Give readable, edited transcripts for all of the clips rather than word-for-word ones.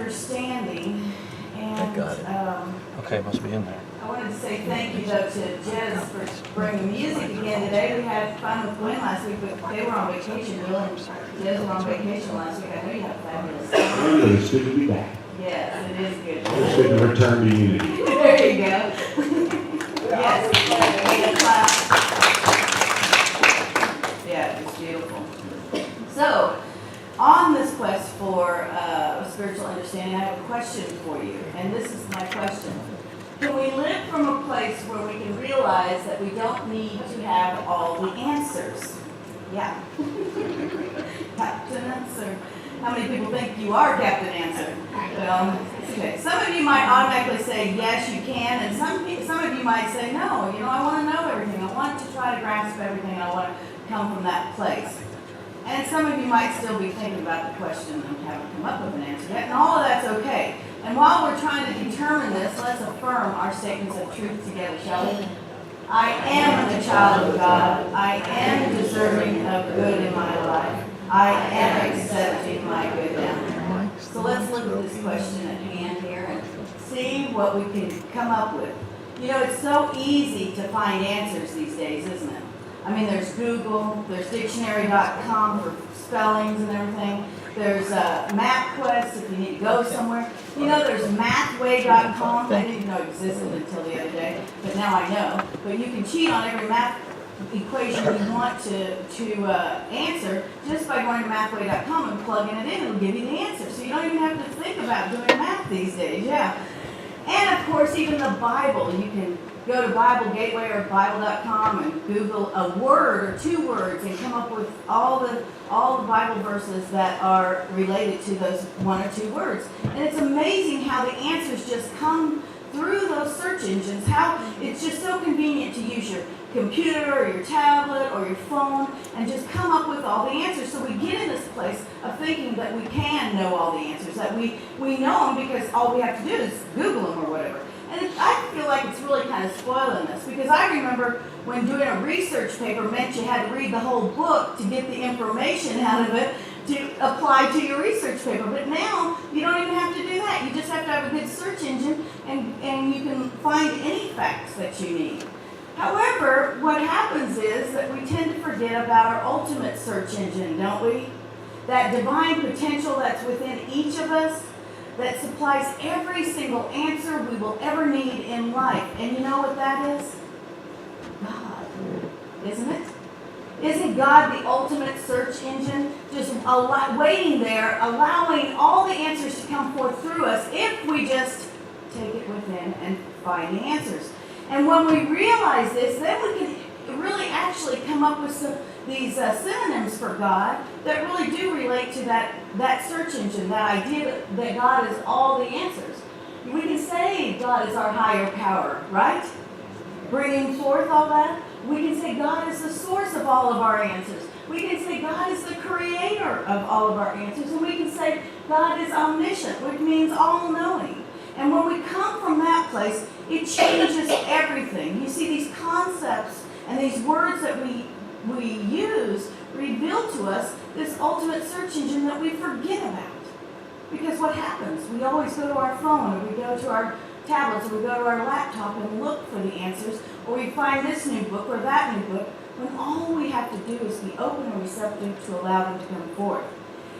understanding. And okay, must be in there. I wanted to say thank you, though, to Jez for bringing music again today. We had fun with Gwen last week, but they were on vacation. Will and Jez were on vacation last week. I know you have fabulous time. I know, it's good to be back. Yes, it is good. It's good to return to unity. There you go. Yes, yeah, it's beautiful. So, on this quest for spiritual understanding, I have a question for you, and this is my question. Can we live from a place where we can realize that we don't need to have all the answers? Yeah. Captain Answer. How many people think you are Captain Answer? Well, okay. Some of you might automatically say, yes, you can, and some of you might say, no, I want to know everything. I want to try to grasp everything, and I want to come from that place. And some of you might still be thinking about the question and haven't come up with an answer yet, and all of that's okay. And while we're trying to determine this, let's affirm our statements of truth together, shall we? I am a child of God. I am deserving of good in my life. I am accepting my good down there. So let's look at this question at hand here and see what we can come up with. It's so easy to find answers these days, isn't it? I mean, there's Google, there's dictionary.com for spellings and everything. There's MapQuest if you need to go somewhere. There's mathway.com. I didn't even know it existed until the other day, but now I know. But you can cheat on every math equation you want to answer just by going to mathway.com and plugging it in. It'll give you the answer. So you don't even have to think about doing math these days. Yeah. And of course, even the Bible. You can go to Bible Gateway or Bible.com and Google a word or two words and come up with all the Bible verses that are related to those one or two words. And it's amazing how the answers just come through those search engines, how it's just so convenient to use your computer or your tablet or your phone and just come up with all the answers. So we get in this place of thinking that we can know all the answers, that we know them because all we have to do is Google them or whatever. And I feel like it's really kind of spoiling us, because I remember when doing a research paper meant you had to read the whole book to get the information out of it to apply to your research paper. But now you don't even have to do that. You just have to have a good search engine and you can find any facts that you need. However, what happens is that we tend to forget about our ultimate search engine, don't we? That divine potential that's within each of us that supplies every single answer we will ever need in life. And you know what that is? God, isn't it? Isn't God the ultimate search engine? Just waiting there, allowing all the answers to come forth through us if we just take it within and find the answers. And when we realize this, then we can really actually come up with these synonyms for God that really do relate to that search engine, that idea that God is all the answers. We can say God is our higher power, right? Bringing forth all that. We can say God is the source of all of our answers. We can say God is the creator of all of our answers. And we can say God is omniscient, which means all-knowing. And when we come from that place, it changes everything. You see, these concepts and these words that we use reveal to us this ultimate search engine that we forget about. Because what happens? We always go to our phone, or we go to our tablets, or we go to our laptop and look for the answers, or we find this new book or that new book, when all we have to do is be open and receptive to allow them to come forth.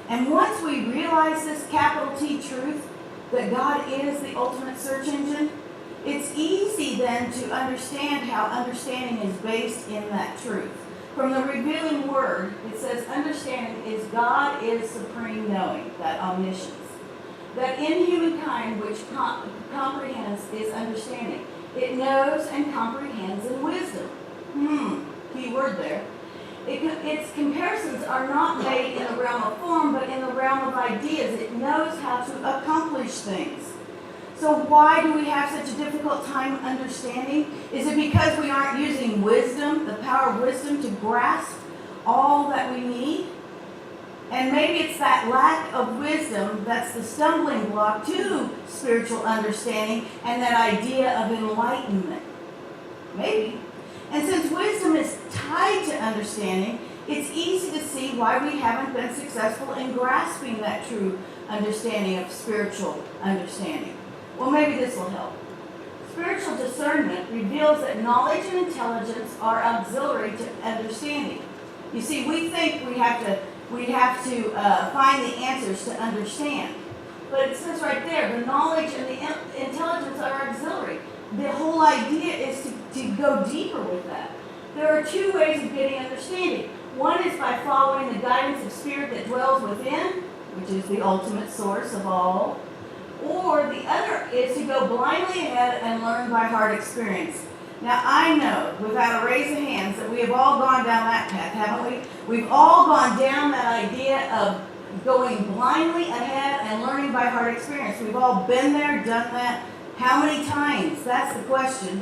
And once we realize this capital T truth, that God is the ultimate search engine, it's easy then to understand how understanding is based in that truth. From the revealing word, it says understanding is God is supreme knowing, that omniscience. That in humankind which comprehends is understanding. It knows and comprehends in wisdom. Key word there. Its comparisons are not made in the realm of form, but in the realm of ideas. It knows how to accomplish things. So why do we have such a difficult time understanding? Is it because we aren't using wisdom, the power of wisdom, to grasp all that we need? And maybe it's that lack of wisdom that's the stumbling block to spiritual understanding and that idea of enlightenment. Maybe. And since wisdom is tied to understanding, it's easy to see why we haven't been successful in grasping that true understanding of spiritual understanding. Well, maybe this will help. Spiritual discernment reveals that knowledge and intelligence are auxiliary to understanding. You see, we think we have to find the answers to understand. But it says right there, the knowledge and the intelligence are auxiliary. The whole idea is to go deeper with that. There are two ways of getting understanding. One is by following the guidance of spirit that dwells within, which is the ultimate source of all. Or the other is to go blindly ahead and learn by hard experience. Now I know, without a raise of hands, that we have all gone down that path, haven't we? We've all gone down that idea of going blindly ahead and learning by hard experience. We've all been there, done that. How many times? That's the question.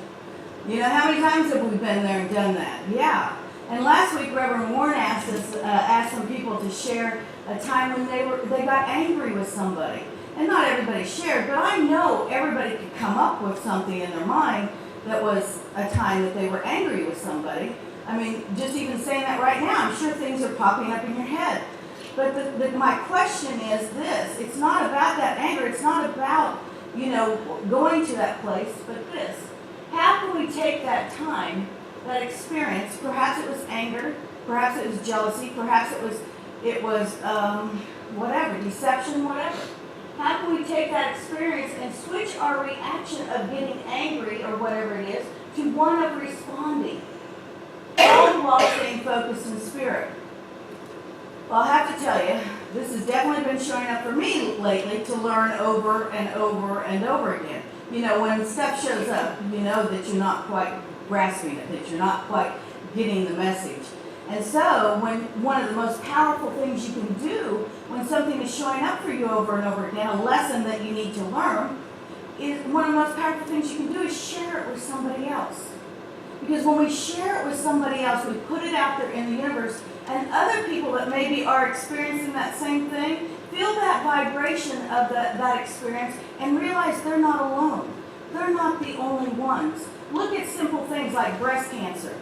You know, how many times have we been there and done that? Yeah. And last week, Reverend Warren asked some people to share a time when they got angry with somebody. And not everybody shared, but I know everybody could come up with something in their mind that was a time that they were angry with somebody. I mean, just even saying that right now, I'm sure things are popping up in your head. But my question is this: it's not about that anger. It's not about, going to that place. But this: how can we take that time, that experience? Perhaps it was anger. Perhaps it was jealousy. Perhaps it was whatever, deception, whatever. How can we take that experience and switch our reaction of getting angry or whatever it is to one of responding, all while staying focused in spirit? Well, I have to tell you, this has definitely been showing up for me lately to learn over and over and over again. When stuff shows up, you know that you're not quite grasping it, that you're not quite getting the message. And so, when one of the most powerful things you can do when something is showing up for you over and over again, a lesson that you need to learn, is one of the most powerful things you can do is share it with somebody else. Because when we share it with somebody else, we put it out there in the universe, and other people that maybe are experiencing that same thing feel that vibration of that experience and realize they're not alone. They're not the only ones. Look at simple things like breast cancer.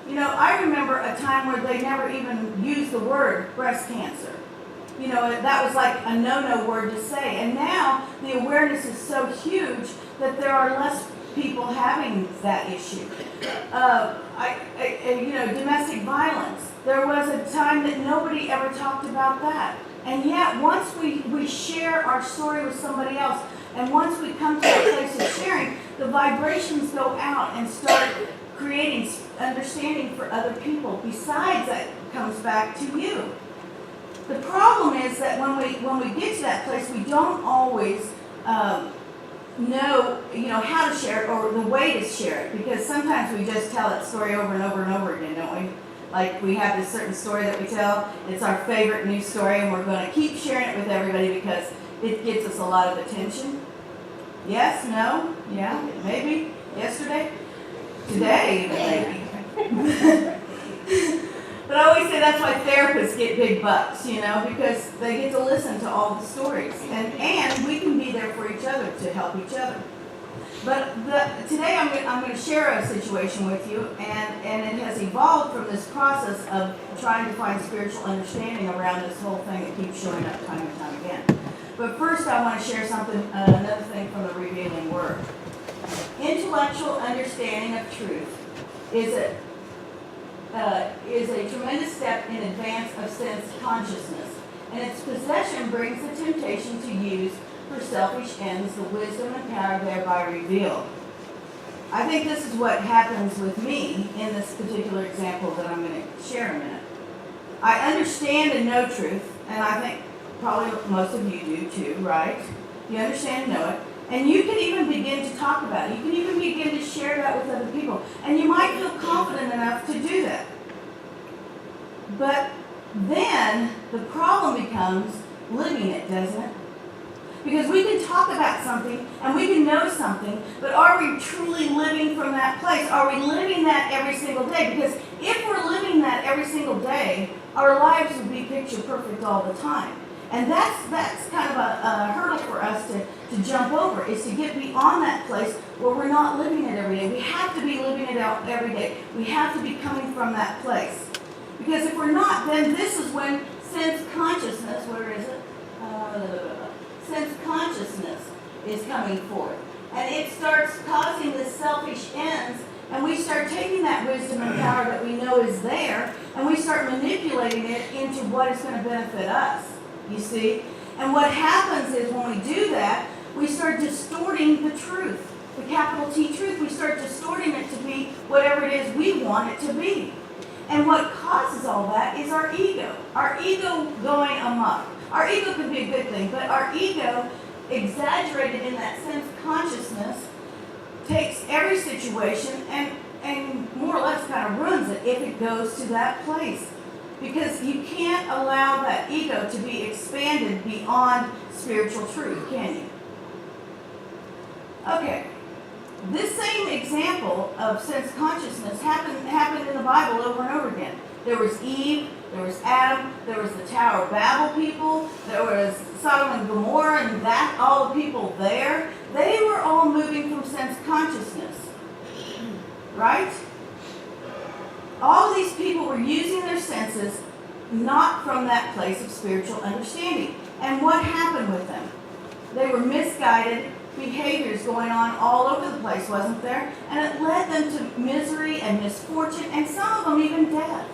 I remember a time where they never even used the word breast cancer. That was like a no-no word to say. And now the awareness is so huge that there are less people having that issue. Domestic violence. There was a time that nobody ever talked about that. And yet, once we share our story with somebody else, and once we come to that place of sharing, the vibrations go out and start creating understanding for other people. Besides, that comes back to you. The problem is that when we get to that place, we don't always know how to share it or the way to share it, because sometimes we just tell that story over and over and over again, don't we? Like we have this certain story that we tell. It's our favorite news story, and we're going to keep sharing it with everybody because it gets us a lot of attention. Yes? No? Yeah? Maybe? Yesterday? Today, even maybe. But I always say that's why therapists get big bucks, because they get to listen to all the stories. And we can be there for each other to help each other. But today I'm going to share a situation with you, and it has evolved from this process of trying to find spiritual understanding around this whole thing that keeps showing up time and time again. But first I want to share another thing from the Revealing Word. Intellectual understanding of truth is a tremendous step in advance of sense consciousness, and its possession brings the temptation to use for selfish ends the wisdom and power thereby revealed. I think this is what happens with me in this particular example that I'm going to share in a minute. I understand and know truth, and I think probably most of you do too, right? You understand and know it. And you can even begin to talk about it. You can even begin to share that with other people. And you might feel confident enough to do that. But then the problem becomes living it, doesn't it? Because we can talk about something and we can know something, but are we truly living from that place? Are we living that every single day? Because if we're living that every single day, our lives would be picture perfect all the time. And that's kind of a hurdle for us to jump over, is to get beyond that place where we're not living it every day. We have to be living it out every day. We have to be coming from that place. Because if we're not, then this is when sense consciousness, where is it? sense consciousness is coming forth. And it starts causing this selfish ends, and we start taking that wisdom and power that we know is there, and we start manipulating it into what is going to benefit us, you see? And what happens is when we do that, we start distorting the truth, the capital T truth. We start distorting it to be whatever it is we want it to be. And what causes all that is our ego going amok. Our ego could be a good thing, but our ego, exaggerated in that sense consciousness, takes every situation and more or less kind of ruins it if it goes to that place. Because you can't allow that ego to be expanded beyond spiritual truth, can you? Okay. This same example of sense consciousness happened in the Bible over and over again. There was Eve, there was Adam, there was the Tower of Babel people, there was Sodom and Gomorrah, and all the people there. They were all moving from sense consciousness, right? All of these people were using their senses not from that place of spiritual understanding. And what happened with them? They were misguided behaviors going on all over the place, wasn't there? And it led them to misery and misfortune, and some of them even death.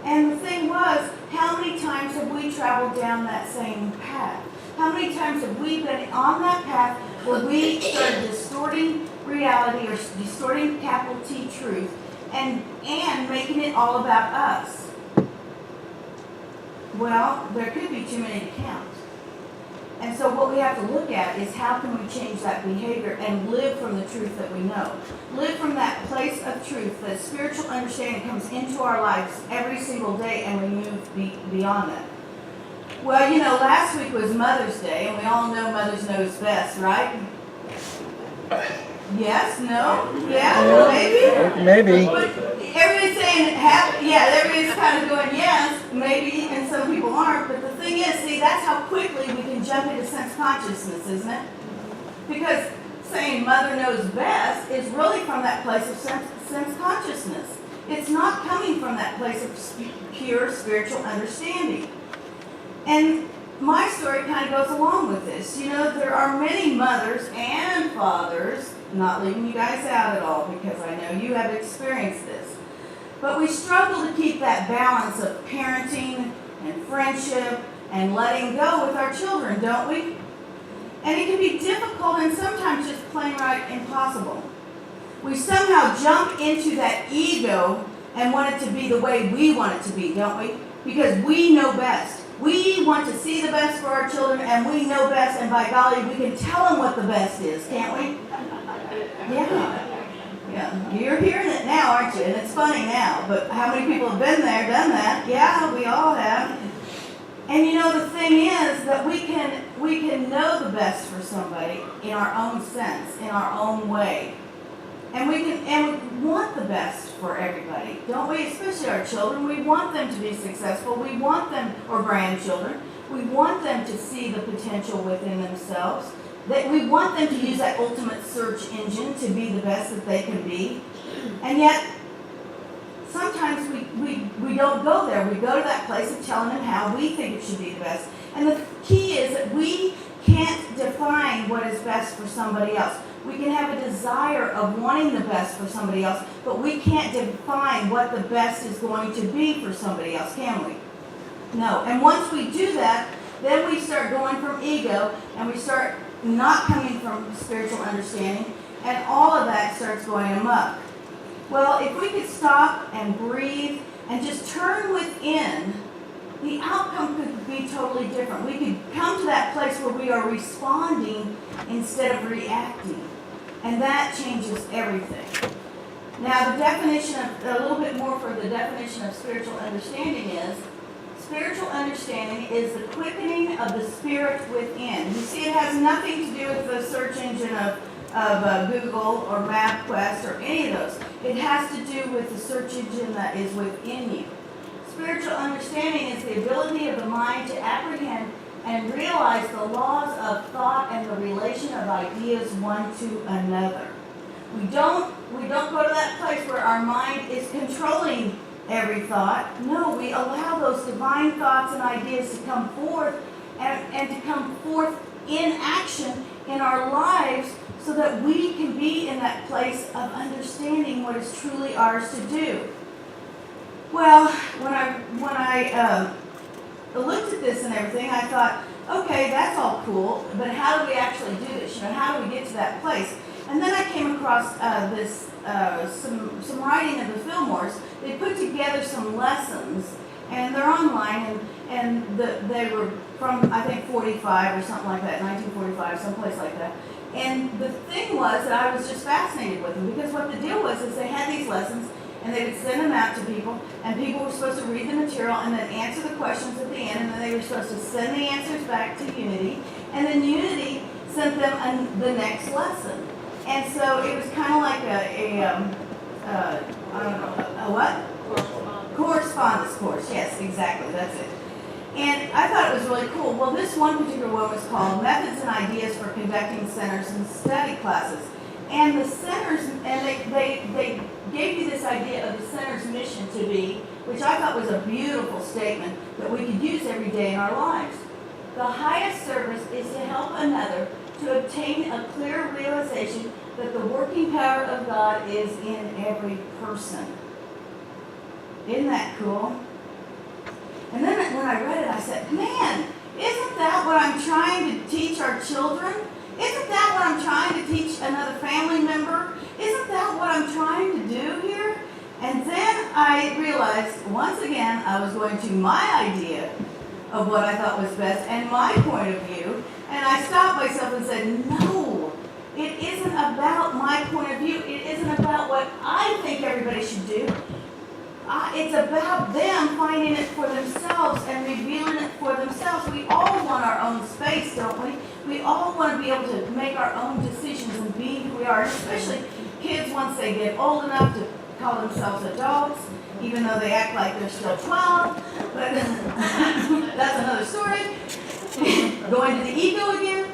And the thing was, how many times have we traveled down that same path? How many times have we been on that path where we started distorting reality or distorting capital T truth and making it all about us? Well, there could be too many to count. And so what we have to look at is how can we change that behavior and live from the truth that we know. Live from that place of truth, that spiritual understanding comes into our lives every single day, and we move beyond that. Well, you know, last week was Mother's Day, and we all know Mother's knows best, right? Yes? No? Yeah? Maybe? Maybe. But everybody's saying, everybody's kind of going yes, maybe, and some people aren't. But the thing is, see, that's how quickly we can jump into sense consciousness, isn't it? Because saying Mother knows best is really from that place of sense consciousness. It's not coming from that place of pure spiritual understanding. And my story kind of goes along with this. You know, there are many mothers and fathers, not leaving you guys out at all because I know you have experienced this, but we struggle to keep that balance of parenting and friendship and letting go with our children, don't we? And it can be difficult and sometimes just plain right impossible. We somehow jump into that ego and want it to be the way we want it to be, don't we? Because we know best. We want to see the best for our children, and we know best, and by golly, we can tell them what the best is, can't we? Yeah. You're hearing it now, aren't you? And it's funny now, but how many people have been there, done that? Yeah, we all have. And you know, the thing is that we can know the best for somebody in our own sense, in our own way. And we want the best for everybody, don't we? Especially our children. We want them to be successful. We want them, or grandchildren, we want them to see the potential within themselves. That we want them to use that ultimate search engine to be the best that they can be. And yet, sometimes we don't go there. We go to that place of telling them how we think it should be the best. And the key is that we can't define what is best for somebody else. We can have a desire of wanting the best for somebody else, but we can't define what the best is going to be for somebody else, can we? No. And once we do that, then we start going from ego, and we start not coming from spiritual understanding, and all of that starts going amok. Well, if we could stop and breathe and just turn within, the outcome could be totally different. We could come to that place where we are responding instead of reacting. And that changes everything. Now, the definition of, a little bit more for the definition of spiritual understanding is, spiritual understanding is the quickening of the spirit within. You see, it has nothing to do with the search engine of Google or MapQuest or any of those. It has to do with the search engine that is within you. Spiritual understanding is the ability of the mind to apprehend and realize the laws of thought and the relation of ideas one to another. We don't go to that place where our mind is controlling every thought. No, we allow those divine thoughts and ideas to come forth, and to come forth in action in our lives so that we can be in that place of understanding what is truly ours to do. Well, when I looked at this and everything, I thought, okay, that's all cool, but how do we actually do this? How do we get to that place? And then I came across some writing of the Fillmores. They put together some lessons, and they're online, and they were from, I think, 45 or something like that, 1945, someplace like that. And the thing was that I was just fascinated with them, because what the deal was is they had these lessons, and they would send them out to people, and people were supposed to read the material and then answer the questions at the end, and then they were supposed to send the answers back to Unity, and then Unity sent them the next lesson. And so it was kind of like I don't know, a what? Correspondence course, yes, exactly, that's it. And I thought it was really cool. Well, this one particular one was called Methods and Ideas for Conducting Centers and Study Classes. And the centers, and they gave you this idea of the center's mission to be, which I thought was a beautiful statement that we could use every day in our lives. The highest service is to help another to obtain a clear realization that the working power of God is in every person. Isn't that cool? And then when I read it, I said, man, isn't that what I'm trying to teach our children? Isn't that what I'm trying to teach another family member? Isn't that what I'm trying to do here? And then I realized, once again, I was going to my idea of what I thought was best and my point of view. And I stopped myself and said, no, it isn't about my point of view. It isn't about what I think everybody should do. It's about them finding it for themselves and revealing it for themselves. We all want our own space, don't we? We all want to be able to make our own decisions and be who we are, especially kids once they get old enough to call themselves adults, even though they act like they're still 12. But that's another story. Going to the ego again.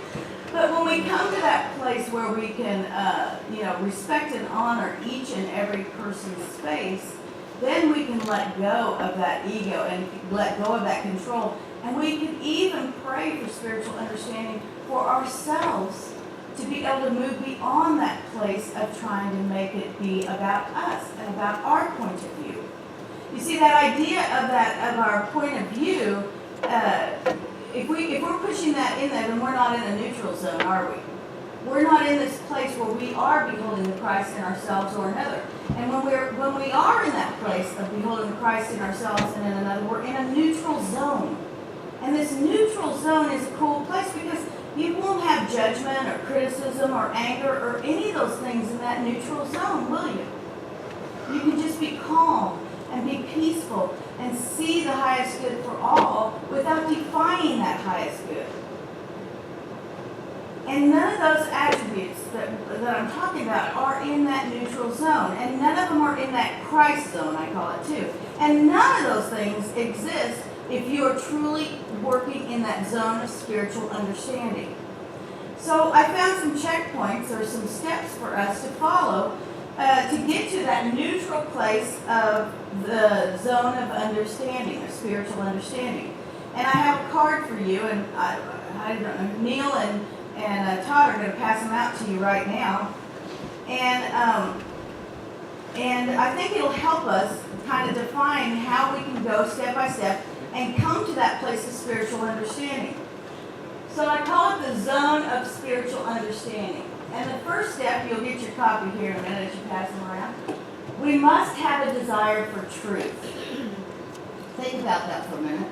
But when we come to that place where we can, respect and honor each and every person's space, then we can let go of that ego and let go of that control. And we can even pray for spiritual understanding for ourselves to be able to move beyond that place of trying to make it be about us and about our point of view. You see, that idea of our point of view, if we're pushing that in there, then we're not in a neutral zone, are we? We're not in this place where we are beholding the Christ in ourselves or another. And when we are in that place of beholding the Christ in ourselves and in another, we're in a neutral zone. And this neutral zone is a cool place because you won't have judgment or criticism or anger or any of those things in that neutral zone, will you? You can just be calm and be peaceful and see the highest good for all without defining that highest good. And none of those attributes that I'm talking about are in that neutral zone. And none of them are in that Christ zone, I call it too. And none of those things exist if you are truly working in that zone of spiritual understanding. So I found some checkpoints or some steps for us to follow to get to that neutral place of the zone of understanding, or spiritual understanding. And I have a card for you, and I don't know, Neil and Todd are going to pass them out to you right now. And I think it'll help us kind of define how we can go step by step and come to that place of spiritual understanding. So I call it the zone of spiritual understanding. And the first step, you'll get your copy here in a minute as you pass them around. We must have a desire for truth. Think about that for a minute.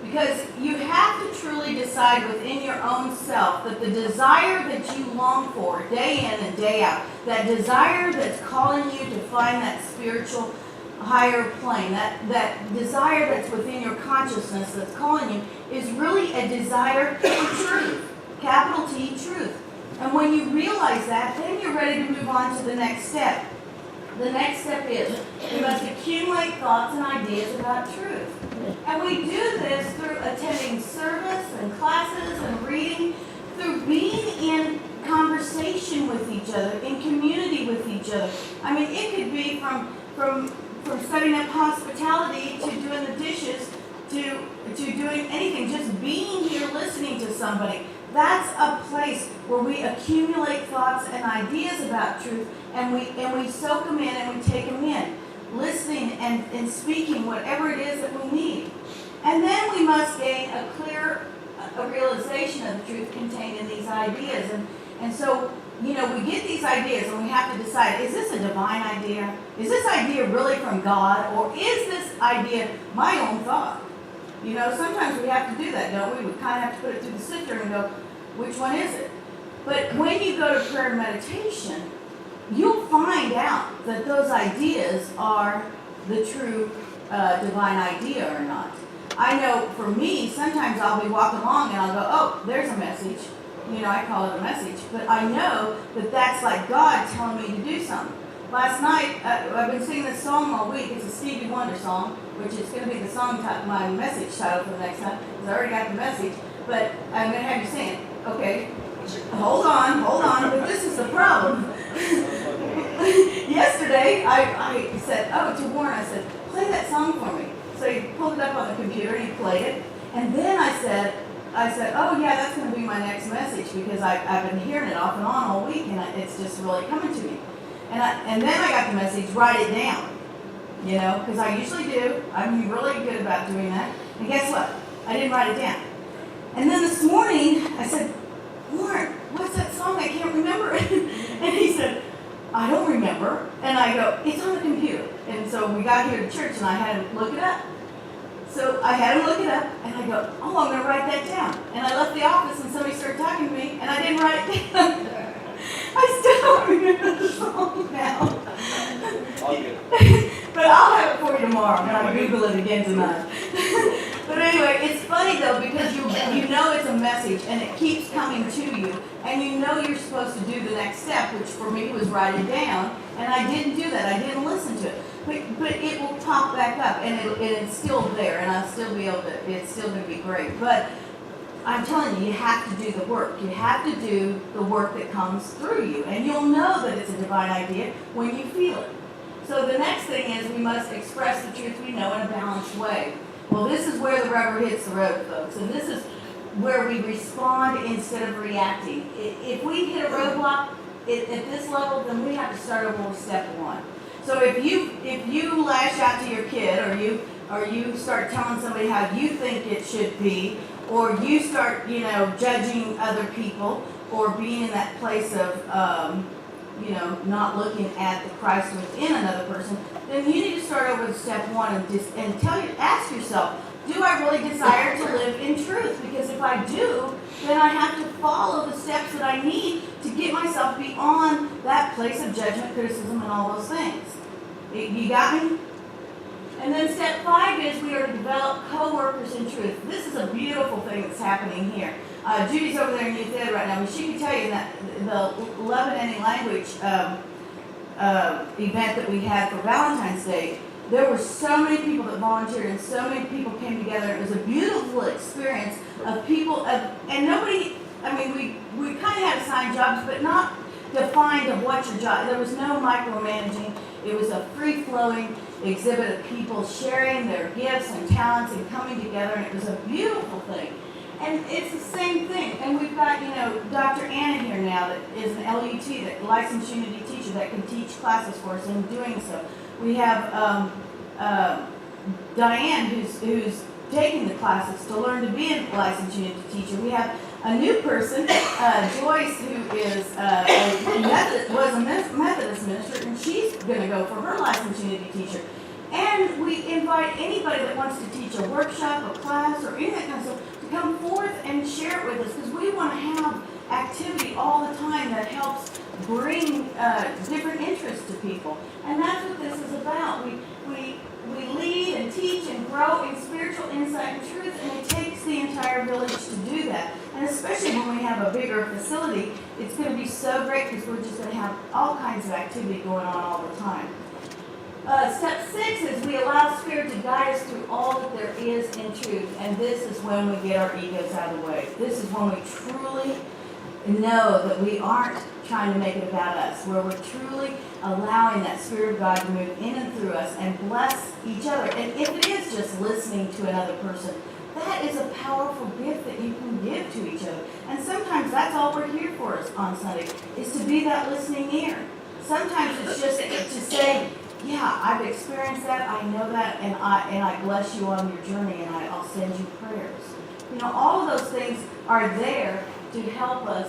Because you have to truly decide within your own self that the desire that you long for day in and day out, that desire that's calling you to find that spiritual higher plane, that desire that's within your consciousness that's calling you, is really a desire for truth, capital T, truth. And when you realize that, then you're ready to move on to the next step. The next step is we must accumulate thoughts and ideas about truth. And we do this through attending service and classes and reading, through being in conversation with each other, in community with each other. I mean, it could be from from setting up hospitality to doing the dishes to doing anything, just being here listening to somebody. That's a place where we accumulate thoughts and ideas about truth, and we soak them in and we take them in, listening and speaking whatever it is that we need. And then we must gain a clear realization of the truth contained in these ideas. And so, we get these ideas and we have to decide, is this a divine idea? Is this idea really from God? Or is this idea my own thought? Sometimes we have to do that, don't we? We kind of have to put it through the sifter and go, which one is it? But when you go to prayer and meditation, you'll find out that those ideas are the true divine idea or not. I know for me, sometimes I'll be walking along and I'll go, oh, there's a message. I call it a message. But I know that that's like God telling me to do something. Last night, I've been singing this song all week. It's a Stevie Wonder song, which is going to be the song my message title for the next time, because I already got the message. But I'm going to have you sing it. Okay, hold on, but this is the problem. Yesterday, I said, to Warren, I said, play that song for me. So he pulled it up on the computer and he played it. And then I said, oh yeah, that's going to be my next message, because I've been hearing it off and on all week, and it's just really coming to me. And then I got the message, write it down, because I usually do. I'm really good about doing that. And guess what? I didn't write it down. And then this morning, I said, Warren, what's that song? I can't remember it. And he said, I don't remember. And I go, it's on the computer. And so we got here to church, and I had him look it up. So I had him look it up, and I go, oh, I'm going to write that down. And I left the office, and somebody started talking to me, and I didn't write it down. I still don't remember the song now. But I'll have it for you tomorrow, and I'll Google it again tonight. But anyway, it's funny though, because you know it's a message, and it keeps coming to you, and you're supposed to do the next step, which for me was write it down, and I didn't do that. I didn't listen to it. But it will pop back up, and it's still there, and I'll still be able to, it's still going to be great. But I'm telling you, you have to do the work. You have to do the work that comes through you, and you'll know that it's a divine idea when you feel it. So the next thing is we must express the truth we know in a balanced way. Well, this is where the rubber hits the road, folks, and this is where we respond instead of reacting. If we hit a roadblock at this level, then we have to start over with step one. So if you lash out to your kid, or you start telling somebody how you think it should be, or you start judging other people, or being in that place of not looking at the Christ within another person, then you need to start over with step one and ask yourself, do I really desire to live in truth? Because if I do, then I have to follow the steps that I need to get myself beyond that place of judgment, criticism, and all those things. You got me? And then step 5 is we are to develop co-workers in truth. This is a beautiful thing that's happening here. Judy's over there in Youth Ed right now. I mean, she can tell you that the Love and Ending Language event that we had for Valentine's Day, there were so many people that volunteered, and so many people came together. It was a beautiful experience of people, and nobody, we kind of had assigned jobs, but not defined of what your job. There was no micromanaging. It was a free-flowing exhibit of people sharing their gifts and talents and coming together, and it was a beautiful thing. And it's the same thing. And we've got, Dr. Anna here now that is an LUT, that licensed Unity teacher that can teach classes for us and doing so. We have Diane who's taking the classes to learn to be a licensed Unity teacher. We have a new person, Joyce, who is was a Methodist minister, and she's going to go for her licensed Unity teacher. And we invite anybody that wants to teach a workshop, a class, or any of that kind of stuff to come forth and share it with us, because we want to have activity all the time that helps bring different interests to people. And that's what this is about. We lead and teach and grow in spiritual insight and truth, and it takes the entire village to do that. And especially when we have a bigger facility, it's going to be so great, because we're just going to have all kinds of activity going on all the time. Step 6 is we allow Spirit to guide us through all that there is in truth, and this is when we get our egos out of the way. This is when we truly know that we aren't trying to make it about us, where we're truly allowing that Spirit of God to move in and through us and bless each other. And if it is just listening to another person, that is a powerful gift that you can give to each other. And sometimes that's all we're here for on Sunday, is to be that listening ear. Sometimes it's just to say, yeah, I've experienced that, I know that, and I bless you on your journey, and I'll send you prayers. You know, all of those things are there to help us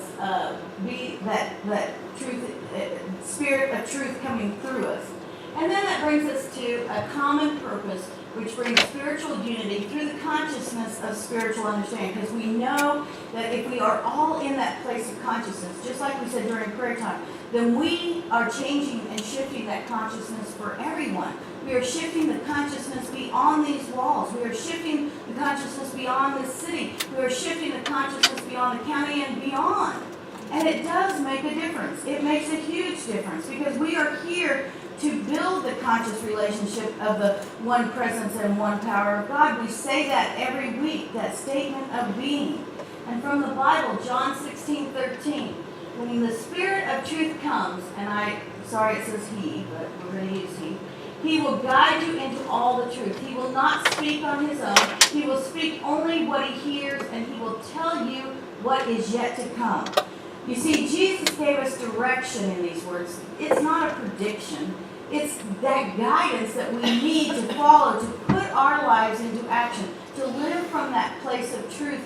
be that truth, spirit of truth coming through us. And then that brings us to a common purpose, which brings spiritual unity through the consciousness of spiritual understanding. Because we know that if we are all in that place of consciousness, just like we said during prayer time, then we are changing and shifting that consciousness for everyone. We are shifting the consciousness beyond these walls. We are shifting the consciousness beyond this city. We are shifting the consciousness beyond the county and beyond. And it does make a difference. It makes a huge difference because we are here to build the conscious relationship of the one presence and one power of God. We say that every week, that statement of being. And from the Bible, John 16:13, when the Spirit of truth comes, and sorry it says he, but we're going to use he will guide you into all the truth. He will not speak on his own. He will speak only what he hears, and he will tell you what is yet to come. You see, Jesus gave us direction in these words. It's not a prediction. It's that guidance that we need to follow, to put our lives into action, to live from that place of truth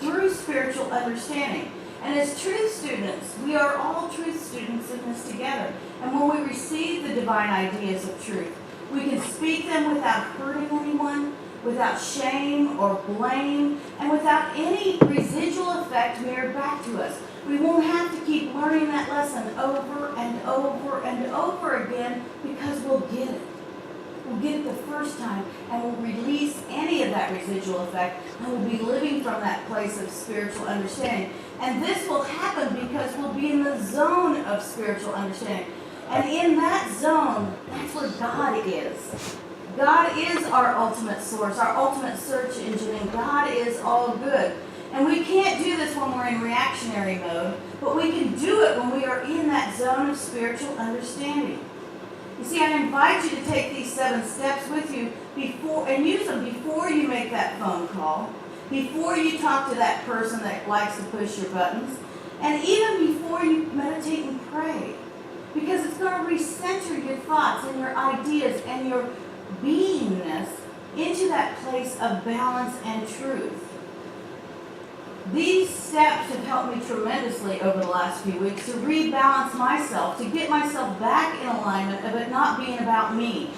through spiritual understanding. And as truth students, we are all truth students in this together. And when we receive the divine ideas of truth, we can speak them without hurting anyone, without shame or blame, and without any residual effect mirrored back to us. We won't have to keep learning that lesson over and over and over again because we'll get it. We'll get it the first time, and we'll release any of that residual effect, and we'll be living from that place of spiritual understanding. And this will happen because we'll be in the zone of spiritual understanding. And in that zone, that's where God is. God is our ultimate source, our ultimate search engine, and God is all good. And we can't do this when we're in reactionary mode, but we can do it when we are in that zone of spiritual understanding. You see, I invite you to take these 7 steps with you and use them before you make that phone call, before you talk to that person that likes to push your buttons, and even before you meditate and pray. Because it's going to recenter your thoughts and your ideas and your beingness into that place of balance and truth. These steps have helped me tremendously over the last few weeks to rebalance myself, to get myself back in alignment of it not being about me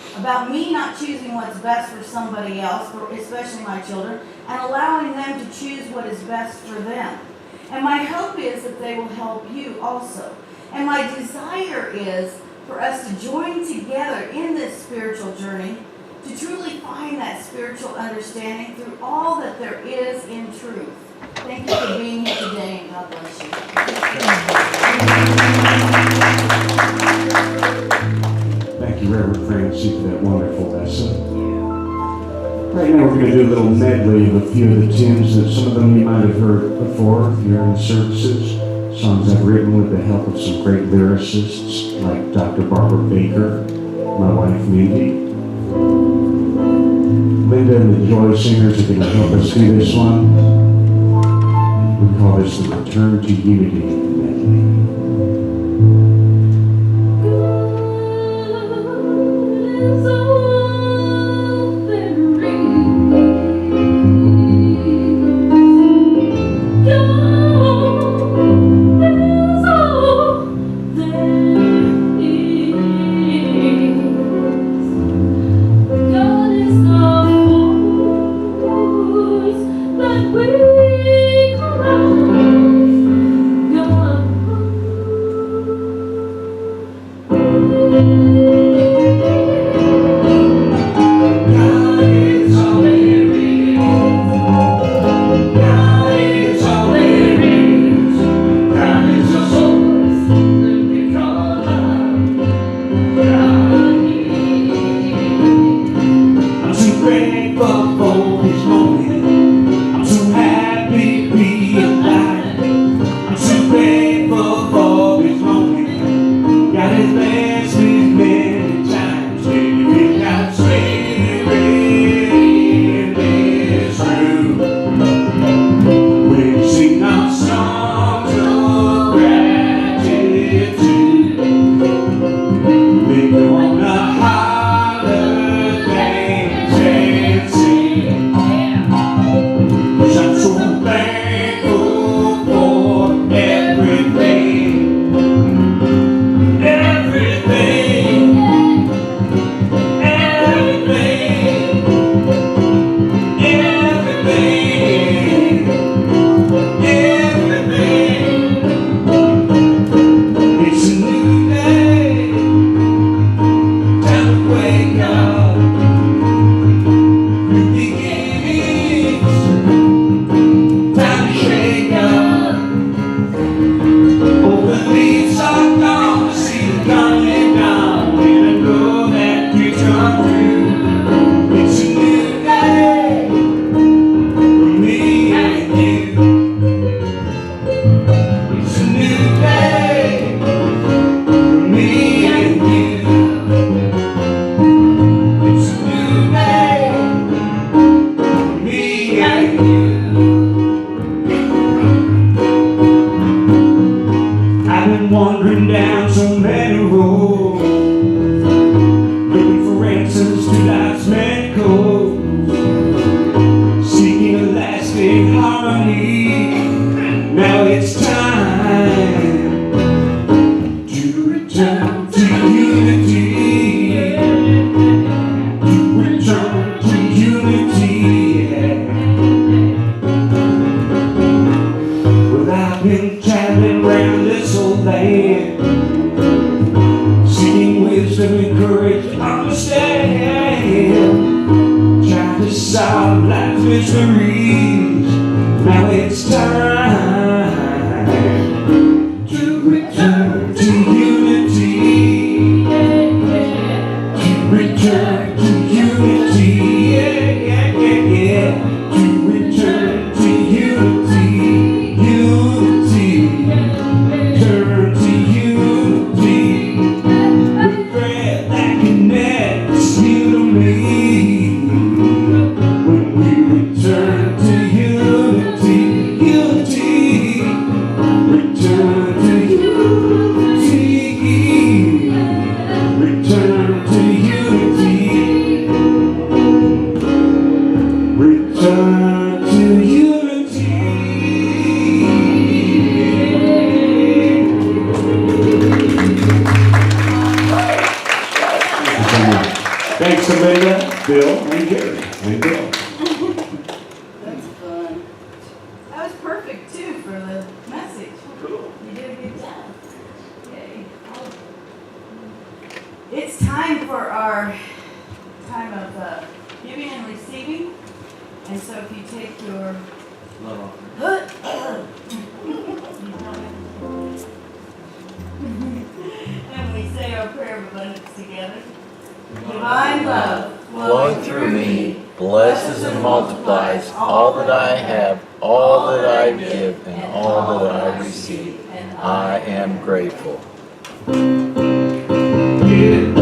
not choosing what's best for somebody else, especially my children, and allowing them to choose what is best for them. And my hope is that they will help you also. And my desire is for us to join together in this spiritual journey to truly find that spiritual understanding through all that there is in truth. Thank you for being here today, and God bless you. Thank you, Reverend Francie, for that wonderful lesson. Right now we're going to do a little medley of a few of the tunes that some of them you might have heard before here in the services. Songs I've written with the help of some great lyricists like Dr. Barbara Baker, my wife Mindy. Linda and the Joy Singers are going to help us do this one. We call this the Return to Unity medley. I'm too grateful for this moment. I'm too happy. harmony. Now it's time to return to unity. To return to unity. Well, I've been traveling around this old land, seeking wisdom and courage to understand, trying to solve life's mysteries. Now it's time to return to unity. To return to unity. Yeah, yeah, yeah, yeah. To return to unity. Unity. Turn to unity. The thread that connects you to me. When we return to unity, unity. Return to unity. Return to unity. Return to unity. Thanks, Amanda, Bill, and Gary, and Bill. That's fun. That was perfect too for the message. Cool. You did a good job. Yay. It's time for our time of giving and receiving. And so if you take your and we say our prayer of abundance together. Divine love Flowing through me, blesses and multiplies all that I have, all that I give, and all that I receive. I am grateful. Yeah.